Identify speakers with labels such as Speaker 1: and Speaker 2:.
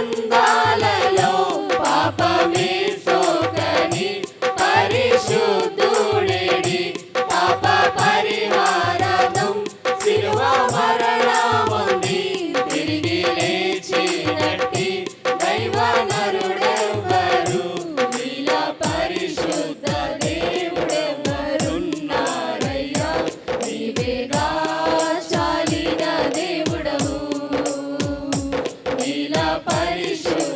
Speaker 1: బంధాలలో పాపమే సోకని పరిశుద్ధుడేడి పాప పరిహారార్థం శిలువ మరణమొంది తిరిగి లేచినట్టి దైవ నరుడెవ్వరు నీలా పరిశుద్ధ దేవుడెవ్వరున్నారయ్యా నీవేగా చాలిన దేవుడవు నీలా పరిశుద్ధ